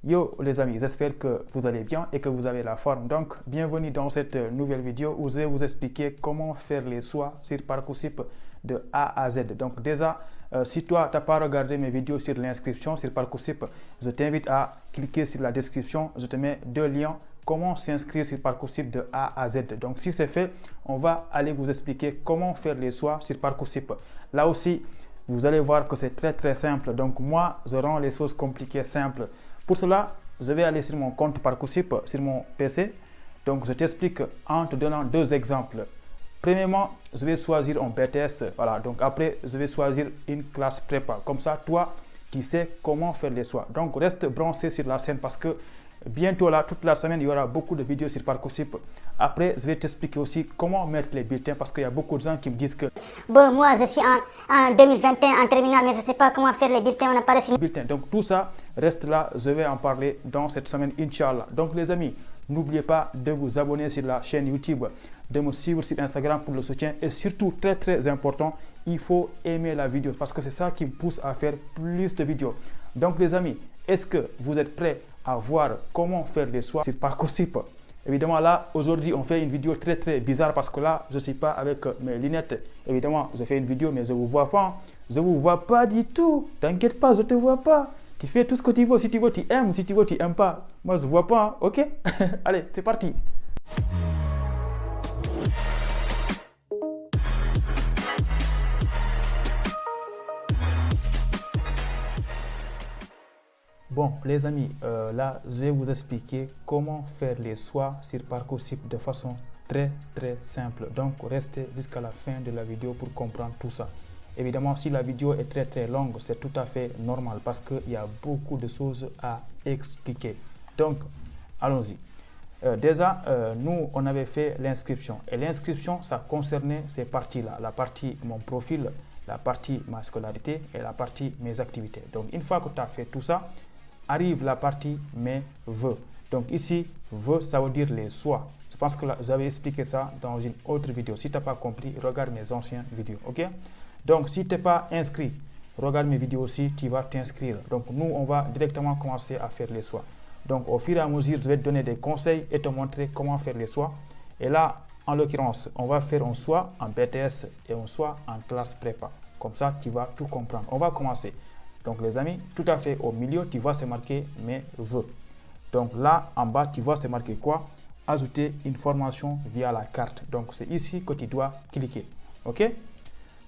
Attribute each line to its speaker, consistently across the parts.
Speaker 1: Yo les amis, j'espère que vous allez bien et que vous avez la forme. Donc, bienvenue dans cette nouvelle vidéo où je vais vous expliquer comment faire les choix sur Parcoursup de A à Z. Donc déjà, si toi, tu n'as pas regardé mes vidéos sur l'inscription sur Parcoursup, je t'invite à cliquer sur la description. Je te mets deux liens. Comment s'inscrire sur Parcoursup de A à Z. Donc, si c'est fait, on va aller vous expliquer comment faire les choix sur Parcoursup. Là aussi, vous allez voir que c'est très simple. Donc, moi, je rends les choses compliquées simples. Pour cela, je vais aller sur mon compte Parcoursup, sur mon PC. Donc, je t'explique en te donnant deux exemples. Premièrement, je vais choisir un BTS. Voilà. Donc, après, je vais choisir une classe prépa. Comme ça, toi, tu sais comment faire les choix. Donc, reste branché sur la chaîne parce que bientôt, là, toute la semaine, il y aura beaucoup de vidéos sur Parcoursup. Après, je vais t'expliquer aussi comment mettre les bulletins parce qu'il y a beaucoup de gens qui me disent que
Speaker 2: bon, moi, je suis en 2021 en terminale, mais je ne sais pas comment faire les bulletins. On n'a pas reçu les
Speaker 1: bulletins. Donc, tout ça reste là. Je vais en parler dans cette semaine, Inch'Allah. Donc, les amis, n'oubliez pas de vous abonner sur la chaîne YouTube, de me suivre sur Instagram pour le soutien et surtout, très important, il faut aimer la vidéo parce que c'est ça qui me pousse à faire plus de vidéos. Donc, les amis, est-ce que vous êtes prêts à voir comment faire les choix sur Parcoursup? Évidemment, là, aujourd'hui, on fait une vidéo très bizarre parce que là, je ne suis pas avec mes lunettes. Évidemment, je fais une vidéo, mais je ne vous vois pas. Je ne vous vois pas du tout. T'inquiète pas, je ne te vois pas. Tu fais tout ce que tu veux. Si tu veux, tu aimes. Si tu veux, tu n'aimes pas. Moi, je ne vois pas. OK? Allez, c'est parti. Bon, les amis, là, je vais vous expliquer comment faire les choix sur Parcoursup de façon très simple. Donc, restez jusqu'à la fin de la vidéo pour comprendre tout ça. Évidemment, si la vidéo est très longue, c'est tout à fait normal parce qu'il y a beaucoup de choses à expliquer. Donc, allons-y. Déjà, nous, on avait fait l'inscription. Et l'inscription, ça concernait ces parties-là. La partie mon profil, la partie ma scolarité et la partie mes activités. Donc, une fois que tu as fait tout ça, arrive la partie mes vœux. Donc ici, vœux, ça veut dire les choix. Je pense que j'avais expliqué ça dans une autre vidéo. Si tu n'as pas compris, regarde mes anciennes vidéos. OK? Donc, si tu n'es pas inscrit, regarde mes vidéos aussi, tu vas t'inscrire. Donc, nous, on va directement commencer à faire les choix. Donc, au fur et à mesure, je vais te donner des conseils et te montrer comment faire les choix. Et là, en l'occurrence, on va faire un choix en BTS et un choix en classe prépa. Comme ça, tu vas tout comprendre. On va commencer. Donc les amis, tout à fait au milieu, tu vois c'est marqué mes vœux. Donc là, en bas, tu vois c'est marqué quoi? Ajouter une formation via la carte. Donc c'est ici que tu dois cliquer. OK?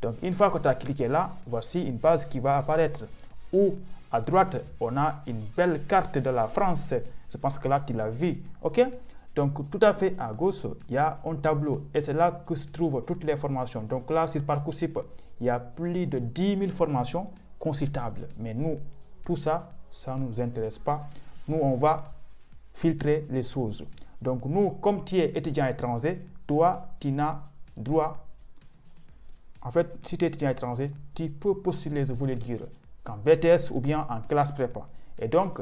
Speaker 1: Donc une fois que tu as cliqué là, voici une page qui va apparaître. Où à droite, on a une belle carte de la France. Je pense que là, tu l'as vu. OK? Donc tout à fait à gauche, il y a un tableau. Et c'est là que se trouvent toutes les formations. Donc là, sur Parcoursup, il y a plus de 10 000 formations consultable. Mais nous, tout ça, ça ne nous intéresse pas. Nous, on va filtrer les choses. Donc, nous, comme tu es étudiant étranger, toi, tu n'as droit. En fait, si tu es étudiant étranger, tu peux postuler, je voulais dire, qu'en BTS ou bien en classe prépa. Et donc,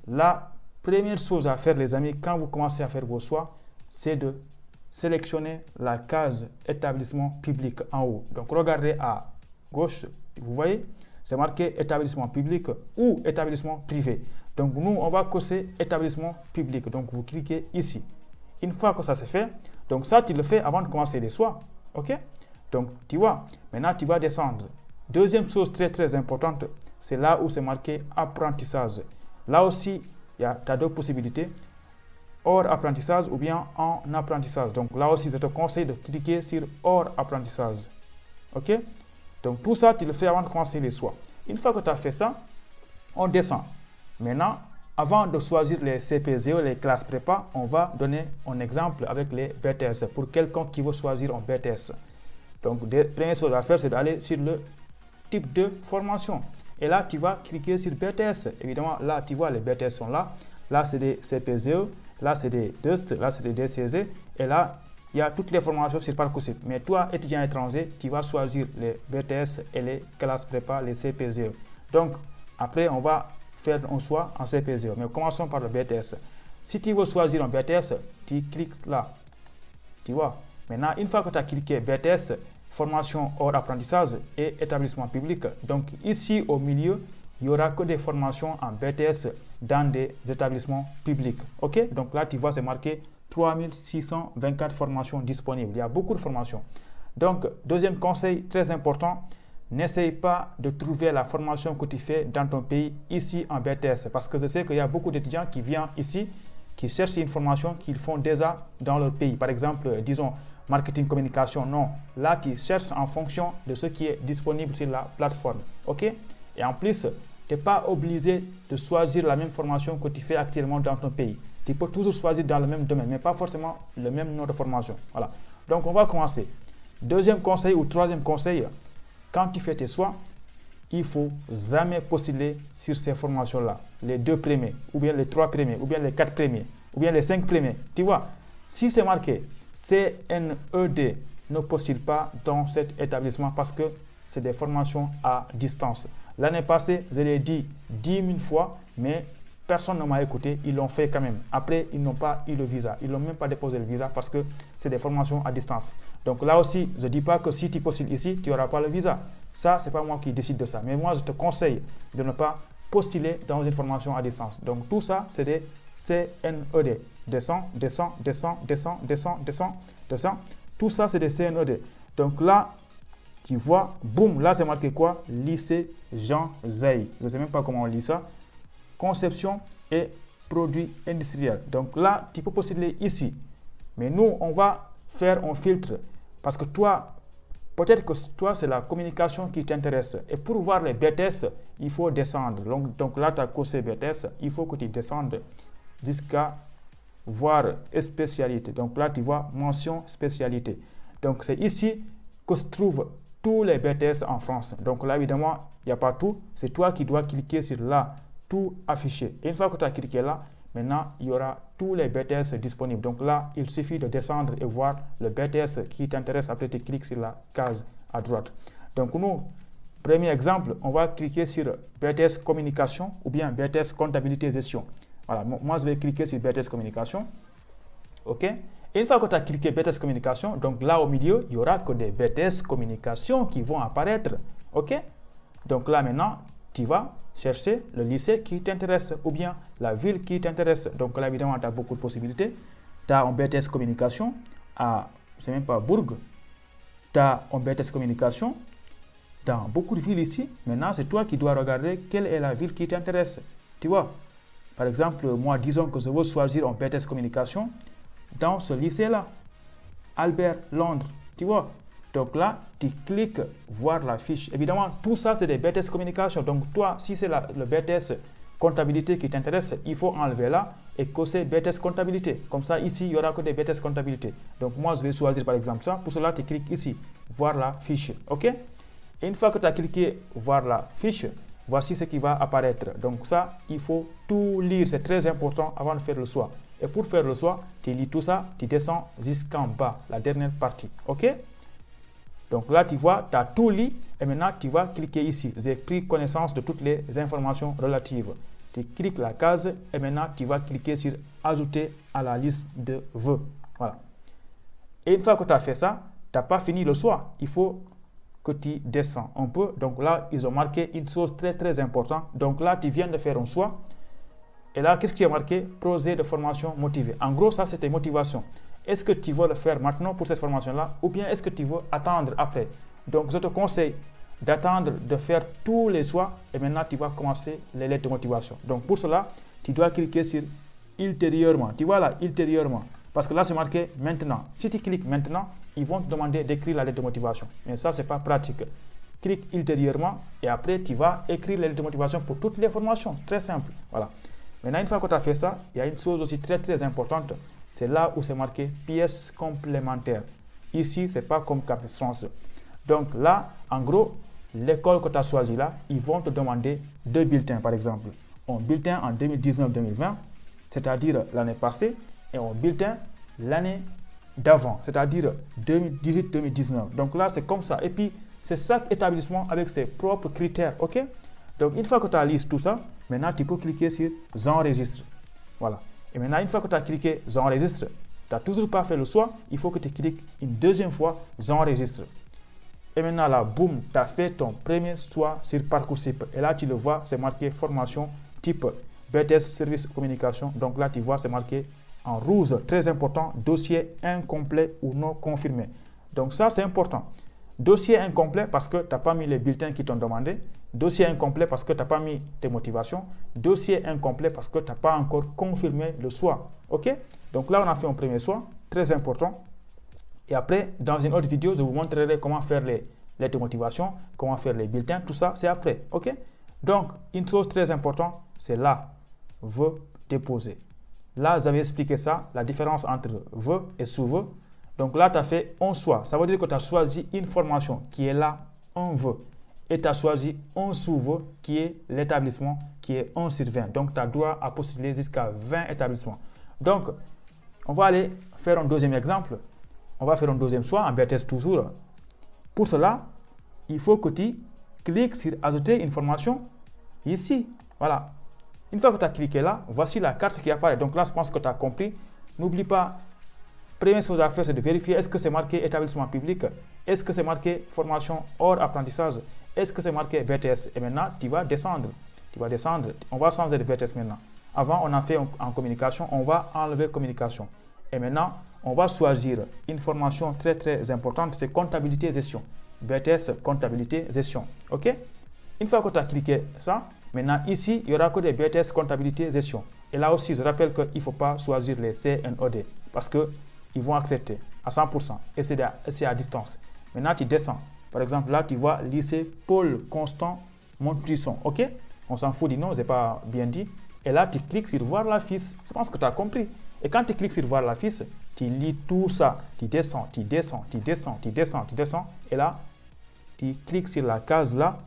Speaker 1: la première chose à faire, les amis, quand vous commencez à faire vos choix, c'est de sélectionner la case établissement public en haut. Donc, regardez à gauche, vous voyez, c'est marqué établissement public ou établissement privé. Donc, nous, on va cocher établissement public. Donc, vous cliquez ici. Une fois que ça se fait, donc ça, tu le fais avant de commencer les choix. OK? Donc, tu vois, maintenant, tu vas descendre. Deuxième chose très importante, c'est là où c'est marqué apprentissage. Là aussi, tu as deux possibilités. Hors apprentissage ou bien en apprentissage. Donc, là aussi, je te conseille de cliquer sur hors apprentissage. OK? Donc, tout ça, tu le fais avant de commencer les choix. Une fois que tu as fait ça, on descend. Maintenant, avant de choisir les CPZO, les classes prépa, on va donner un exemple avec les BTS pour quelqu'un qui veut choisir un BTS. Donc, la première chose à faire, c'est d'aller sur le type de formation. Et là, tu vas cliquer sur BTS. Évidemment, là, tu vois, les BTS sont là. Là, c'est des CPZO. Là, c'est des DUST. Là, c'est des DCZ. Et là, il y a toutes les formations sur Parcoursup. Mais toi, étudiant étranger, tu vas choisir les BTS et les classes prépa, les CPZO. Donc, après, on va faire un choix en CPZO. Mais commençons par le BTS. Si tu veux choisir un BTS, tu cliques là. Tu vois. Maintenant, une fois que tu as cliqué BTS, formation hors apprentissage et établissement public. Donc, ici, au milieu, il n'y aura que des formations en BTS dans des établissements publics. Ok? Donc là, tu vois, c'est marqué 3624 formations disponibles. Il y a beaucoup de formations. Donc, deuxième conseil très important, n'essaye pas de trouver la formation que tu fais dans ton pays ici en BTS. Parce que je sais qu'il y a beaucoup d'étudiants qui viennent ici, qui cherchent une formation qu'ils font déjà dans leur pays. Par exemple, disons, marketing communication. Non, là, tu cherches en fonction de ce qui est disponible sur la plateforme. Ok? Et en plus, tu n'es pas obligé de choisir la même formation que tu fais actuellement dans ton pays. Tu peux toujours choisir dans le même domaine, mais pas forcément le même nom de formation. Voilà. Donc, on va commencer. Deuxième conseil ou troisième conseil, quand tu fais tes choix, il faut jamais postuler sur ces formations-là. Les 2 premiers, ou bien les 3 premiers, ou bien les 4 premiers, ou bien les 5 premiers. Tu vois, si c'est marqué CNED, ne postule pas dans cet établissement parce que c'est des formations à distance. L'année passée, je l'ai dit 10 000 fois, mais personne ne m'a écouté. Ils l'ont fait quand même. Après, ils n'ont pas eu le visa. Ils n'ont même pas déposé le visa parce que c'est des formations à distance. Donc là aussi, je ne dis pas que si tu postules ici, tu n'auras pas le visa. Ça, ce n'est pas moi qui décide de ça. Mais moi, je te conseille de ne pas postuler dans une formation à distance. Donc tout ça, c'est des CNED. Descends. Tout ça, c'est des CNED. Donc là, tu vois, boum, là, c'est marqué quoi? Lycée Jean Zay. Je ne sais même pas comment on lit ça. Conception et produits industriels. Donc là, tu peux postuler ici. Mais nous, on va faire un filtre. Parce que toi, peut-être que toi, c'est la communication qui t'intéresse. Et pour voir les BTS, il faut descendre. Donc là, tu as causé BTS. Il faut que tu descendes jusqu'à voir spécialité. Donc là, tu vois mention spécialité. Donc c'est ici que se trouvent tous les BTS en France. Donc là, évidemment, il n'y a pas tout. C'est toi qui dois cliquer sur là, tout affiché. Et une fois que tu as cliqué là, maintenant, il y aura tous les BTS disponibles. Donc là, il suffit de descendre et voir le BTS qui t'intéresse. Après, tu cliques sur la case à droite. Donc nous, premier exemple, on va cliquer sur BTS communication ou bien BTS comptabilité et gestion. Voilà, moi, je vais cliquer sur BTS communication. OK? Et une fois que tu as cliqué BTS communication, donc là au milieu, il n'y aura que des BTS communication qui vont apparaître. OK? Donc là maintenant, tu vas chercher le lycée qui t'intéresse ou bien la ville qui t'intéresse. Donc là évidemment, tu as beaucoup de possibilités. Tu as un BTS communication à, c'est même pas Bourg. Tu as un BTS communication dans beaucoup de villes ici. Maintenant, c'est toi qui dois regarder quelle est la ville qui t'intéresse. Tu vois? Par exemple, moi, disons que je veux choisir un BTS communication dans ce lycée-là, Albert Londres, tu vois. Donc là, tu cliques voir la fiche. Évidemment, tout ça, c'est des BTS communication. Donc toi, si c'est le BTS comptabilité qui t'intéresse, il faut enlever là et cocher BTS comptabilité. Comme ça, ici, il n'y aura que des BTS comptabilité. Donc moi, je vais choisir par exemple ça. Pour cela, tu cliques ici, voir la fiche. OK? Et une fois que tu as cliqué voir la fiche, voici ce qui va apparaître. Donc ça, il faut tout lire. C'est très important avant de faire le choix. Et pour faire le choix, tu lis tout ça, tu descends jusqu'en bas, la dernière partie. OK? Donc là, tu vois, tu as tout lu et maintenant, tu vas cliquer ici. J'ai pris connaissance de toutes les informations relatives. Tu cliques la case et maintenant, tu vas cliquer sur ajouter à la liste de vœux. Voilà. Et une fois que tu as fait ça, tu n'as pas fini le choix. Il faut que tu descends un peu. Donc là, ils ont marqué une chose très, très importante. Donc là, tu viens de faire un choix. Et là, qu'est-ce qui est marqué? Projet de formation motivé. En gros, ça, c'était motivation. Est-ce que tu veux le faire maintenant pour cette formation-là ou bien est-ce que tu veux attendre après? Donc, je te conseille d'attendre de faire tous les choix et maintenant, tu vas commencer les lettres de motivation. Donc, pour cela, tu dois cliquer sur ultérieurement. Tu vois là, ultérieurement. Parce que là, c'est marqué maintenant. Si tu cliques maintenant, ils vont te demander d'écrire la lettre de motivation. Mais ça, ce n'est pas pratique. Clique ultérieurement et après, tu vas écrire les lettres de motivation pour toutes les formations. Très simple. Voilà. Maintenant, une fois que tu as fait ça, il y a une chose aussi très, très importante. C'est là où c'est marqué pièces complémentaires. Ici, ce n'est pas comme Cap France. Donc là, en gros, l'école que tu as choisie là, ils vont te demander 2 bulletins, par exemple. Un bulletin en 2019-2020, c'est-à-dire l'année passée, et un bulletin l'année d'avant, c'est-à-dire 2018-2019. Donc là, c'est comme ça. Et puis, c'est chaque établissement avec ses propres critères. OK? Donc, une fois que tu as listé tout ça, maintenant, tu peux cliquer sur « J'enregistre ». Voilà. Et maintenant, une fois que tu as cliqué « J'enregistre », tu n'as toujours pas fait le choix. Il faut que tu cliques une deuxième fois « J'enregistre ». Et maintenant là, boum, tu as fait ton premier choix sur Parcoursup. Et là, tu le vois, c'est marqué formation type BTS Service Communication. Donc là, tu vois, c'est marqué en rouge, très important, dossier incomplet ou non confirmé. Donc ça, c'est important. Dossier incomplet parce que tu n'as pas mis les bulletins qui t'ont demandé. Dossier incomplet parce que tu n'as pas mis tes motivations. Dossier incomplet parce que tu n'as pas encore confirmé le choix. OK? Donc là, on a fait un premier choix, très important. Et après, dans une autre vidéo, je vous montrerai comment faire les lettres de motivation, comment faire les bulletins, tout ça, c'est après. OK? Donc, une chose très importante, c'est là, vœu déposé. Là, j'avais expliqué ça, la différence entre vœu et sous-vœu. Donc là, tu as fait un choix. Ça veut dire que tu as choisi une formation qui est là, un vœu. Et tu as choisi un sous-vœu qui est l'établissement, qui est 1 sur 20. Donc, tu as droit à postuler jusqu'à 20 établissements. Donc, on va aller faire un deuxième exemple. On va faire un deuxième choix en BTS toujours. Pour cela, il faut que tu cliques sur ajouter une formation ici. Voilà. Une fois que tu as cliqué là, voici la carte qui apparaît. Donc là, je pense que tu as compris. N'oublie pas, première chose à faire, c'est de vérifier est-ce que c'est marqué établissement public, est-ce que c'est marqué formation hors apprentissage, est-ce que c'est marqué BTS. Et maintenant, tu vas descendre. Tu vas descendre. On va changer de BTS maintenant. Avant, on a fait en communication. On va enlever communication. Et maintenant, on va choisir une formation très très importante, c'est comptabilité et gestion. BTS, comptabilité, gestion. OK? Une fois que tu as cliqué ça, maintenant ici, il n'y aura que des BTS, comptabilité, gestion. Et là aussi, je rappelle qu'il ne faut pas choisir les CNOD parce qu'ils vont accepter à 100% et c'est à distance. Maintenant, tu descends. Par exemple, là, tu vois lycée Paul Constant Montrisson. OK? On s'en fout du nom, je n'ai pas bien dit. Et là, tu cliques sur voir la fiche. Je pense que tu as compris. Et quand tu cliques sur voir la fiche, tu lis tout ça. Tu descends, tu descends, tu descends, tu descends, tu descends. Et là, tu cliques sur la case là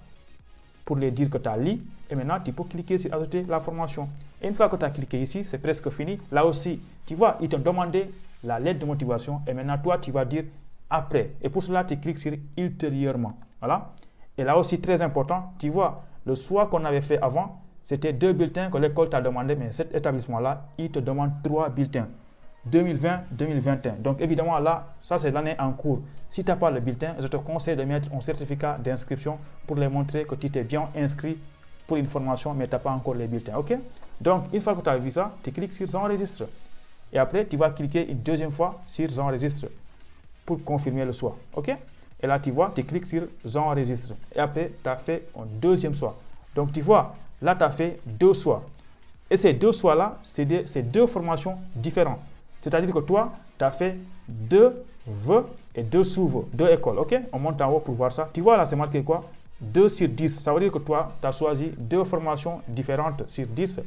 Speaker 1: pour lui dire que tu as lu. Et maintenant, tu peux cliquer sur ajouter la formation. Et une fois que tu as cliqué ici, c'est presque fini. Là aussi, tu vois, ils t'ont demandé la lettre de motivation. Et maintenant, toi, tu vas dire après. Et pour cela, tu cliques sur ultérieurement. Voilà. Et là aussi, très important, tu vois, le choix qu'on avait fait avant, c'était 2 bulletins que l'école t'a demandé, mais cet établissement-là, il te demande 3 bulletins. 2020-2021. Donc évidemment, là, ça c'est l'année en cours. Si tu n'as pas le bulletin, je te conseille de mettre un certificat d'inscription pour les montrer que tu t'es bien inscrit pour une formation, mais tu n'as pas encore les bulletins. OK? Donc, une fois que tu as vu ça, tu cliques sur J'enregistre. Et après, tu vas cliquer une deuxième fois sur J'enregistre pour confirmer le choix. OK? Et là, tu vois, tu cliques sur J'enregistre. Et après, tu as fait un deuxième choix. Donc, tu vois, là, tu as fait 2 choix. Et ces 2 choix-là, c'est 2 formations différentes. C'est-à-dire que toi, tu as fait 2 vœux et 2 sous-vœux, 2 écoles. OK? On monte en haut pour voir ça. Tu vois, là, c'est marqué quoi? 2 sur 10. Ça veut dire que toi, tu as choisi 2 formations différentes sur 10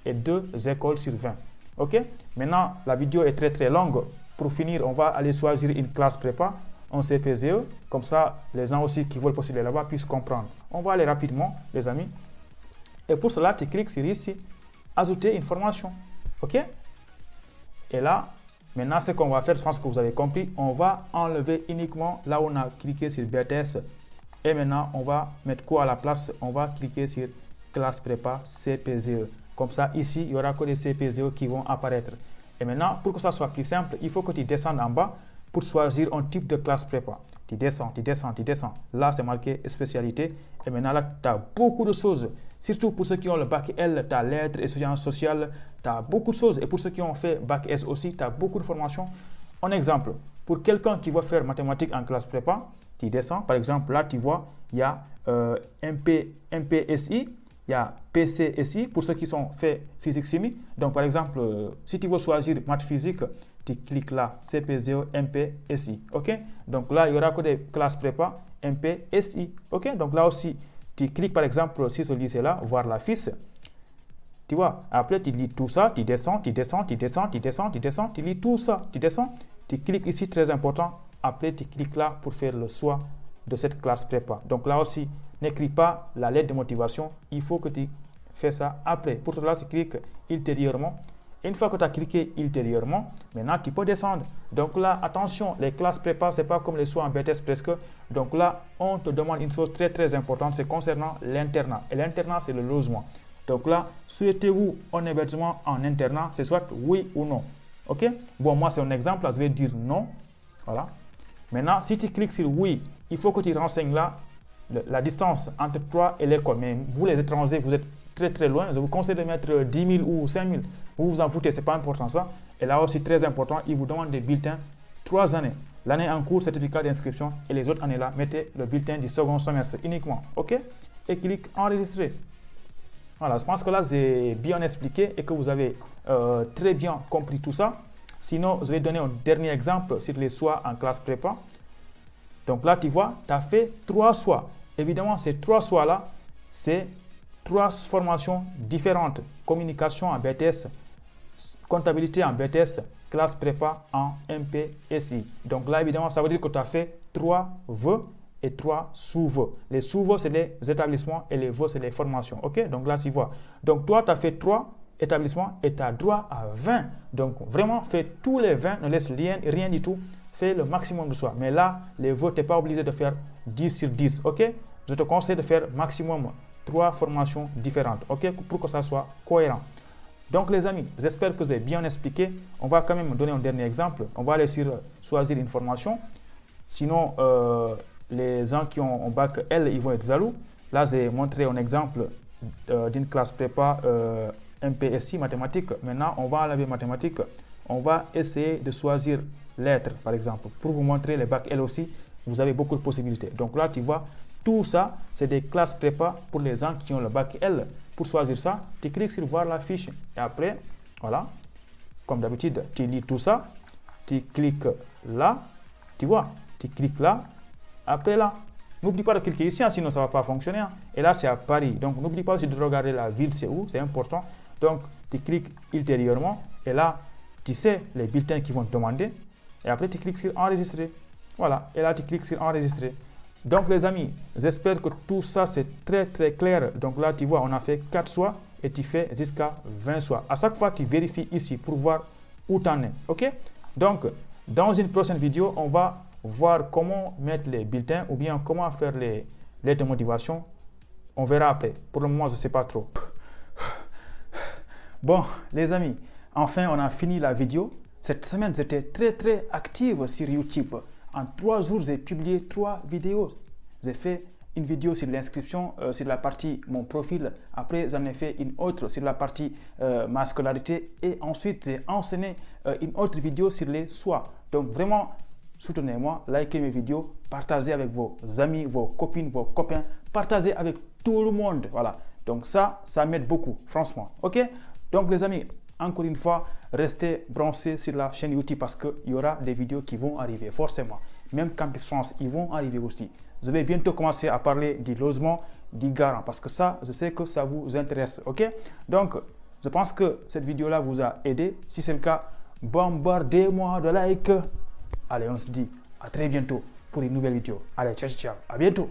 Speaker 1: et 2 écoles sur 20. OK? Maintenant, la vidéo est très très longue. Pour finir, on va aller choisir une classe prépa, un CPZE. Comme ça, les gens aussi qui veulent postuler là-bas puissent comprendre. On va aller rapidement, les amis. Et pour cela, tu cliques sur ici, ajouter une formation. OK? Et là, maintenant, ce qu'on va faire, je pense que vous avez compris, on va enlever uniquement là où on a cliqué sur BTS. Et maintenant, on va mettre quoi à la place? On va cliquer sur classe prépa CPZE. Comme ça, ici, il n'y aura que des CPZE qui vont apparaître. Et maintenant, pour que ça soit plus simple, il faut que tu descendes en bas pour choisir un type de classe prépa. Tu descends, tu descends, tu descends. Là, c'est marqué spécialité. Et maintenant, là, tu as beaucoup de choses. Surtout pour ceux qui ont le bac L, tu as lettres, étudiant social, tu as beaucoup de choses. Et pour ceux qui ont fait bac S aussi, tu as beaucoup de formations. Un exemple, pour quelqu'un qui va faire mathématiques en classe prépa, tu descends. Par exemple, là, tu vois, il y a MPSI, il y a PCSI pour ceux qui sont fait physique-chimie. Donc, par exemple, si tu veux choisir maths physique, tu cliques là, CPZE, MPSI. OK? Donc là, il n'y aura que des classes prépa, MPSI. OK? Donc là aussi, tu cliques par exemple sur ce lycée-là, voir la fiche. Tu vois, après tu lis tout ça, tu descends, tu descends, tu descends, tu descends, tu descends, tu lis tout ça, tu descends, tu cliques ici, très important. Après, tu cliques là pour faire le choix de cette classe prépa. Donc là aussi, n'écris pas la lettre de motivation, il faut que tu fais ça après. Pour cela, tu cliques ultérieurement. Et une fois que tu as cliqué ultérieurement, maintenant tu peux descendre. Donc là, attention, les classes prépa, ce n'est pas comme les choix en BTS presque. Donc là, on te demande une chose très très importante, c'est concernant l'internat. Et l'internat, c'est le logement. Donc là, souhaitez-vous un hébergement en internat, c'est soit oui ou non. OK? Bon, moi, c'est un exemple, là, je vais dire non. Voilà. Maintenant, si tu cliques sur oui, il faut que tu renseignes là la distance entre toi et l'école. Mais vous, les étrangers, vous êtes très très loin. Je vous conseille de mettre 10 000 ou 5 000. Vous vous en foutez, ce n'est pas important ça. Et là aussi, très important, ils vous demandent des bulletins 3 années. L'année en cours, certificat d'inscription, et les autres années là, mettez le bulletin du second semestre uniquement. OK? Et cliquez enregistrer. Voilà, je pense que là, j'ai bien expliqué et que vous avez très bien compris tout ça. Sinon, je vais donner un dernier exemple sur les SOA en classe prépa. Donc là, tu vois, tu as fait 3 SOA. Évidemment, ces 3 SOA là, c'est 3 formations différentes. Communication en BTS, comptabilité en BTS, classe prépa en MPSI. Donc là, évidemment, ça veut dire que tu as fait 3 vœux et 3 sous-vœux. Les sous-vœux, c'est les établissements et les vœux, c'est les formations. OK? Donc là, tu vois. Donc toi, tu as fait 3 établissements et tu as droit à 20. Donc vraiment, fais tous les 20, ne laisse rien du tout. Fais le maximum de soi. Mais là, les vœux, tu n'es pas obligé de faire 10 sur 10. OK? Je te conseille de faire maximum 3 formations différentes. OK? Pour que ça soit cohérent. Donc les amis, j'espère que j'ai bien expliqué. On va quand même donner un dernier exemple. On va aller choisir une formation. Sinon, les gens qui ont un bac L, ils vont être jaloux. Là, j'ai montré un exemple d'une classe prépa MPSI, mathématiques. Maintenant, on va enlever mathématiques. On va essayer de choisir lettres, par exemple. Pour vous montrer les bacs L aussi, vous avez beaucoup de possibilités. Donc là, tu vois, tout ça, c'est des classes prépa pour les gens qui ont le bac L. Pour choisir ça, tu cliques sur voir la fiche. Et après, voilà, comme d'habitude, tu lis tout ça. Tu cliques là, tu vois, tu cliques là. Après là, n'oublie pas de cliquer ici, sinon ça ne va pas fonctionner. Et là, c'est à Paris. Donc, n'oublie pas aussi de regarder la ville, c'est où, c'est important. Donc, tu cliques ultérieurement. Et là, tu sais les bulletins qui vont te demander. Et après, tu cliques sur enregistrer. Voilà. Et là, tu cliques sur enregistrer. Donc, les amis, j'espère que tout ça, c'est très, très clair. Donc là, tu vois, on a fait 4 SOA et tu fais jusqu'à 20 SOA. À chaque fois, tu vérifies ici pour voir où tu en es. OK? Donc, dans une prochaine vidéo, on va voir comment mettre les bulletins ou bien comment faire les lettres de motivation. On verra après. Pour le moment, je ne sais pas trop. Bon, les amis, enfin, on a fini la vidéo. Cette semaine, j'étais très, très active sur YouTube. En 3 jours, j'ai publié 3 vidéos. J'ai fait une vidéo sur l'inscription, sur la partie mon profil. Après, j'en ai fait une autre sur la partie ma scolarité. Et ensuite, j'ai enseigné une autre vidéo sur les SOA. Donc, vraiment, soutenez-moi, likez mes vidéos, partagez avec vos amis, vos copines, vos copains. Partagez avec tout le monde. Voilà. Donc, ça m'aide beaucoup, franchement. OK? Donc, les amis, encore une fois, restez branchés sur la chaîne YouTube parce qu'il y aura des vidéos qui vont arriver, forcément. Même Campus France, ils vont arriver aussi. Je vais bientôt commencer à parler du logement, du garant, parce que ça, je sais que ça vous intéresse, ok? Donc, je pense que cette vidéo-là vous a aidé. Si c'est le cas, bombardez-moi de likes. Allez, on se dit à très bientôt pour une nouvelle vidéo. Allez, ciao, ciao, à bientôt.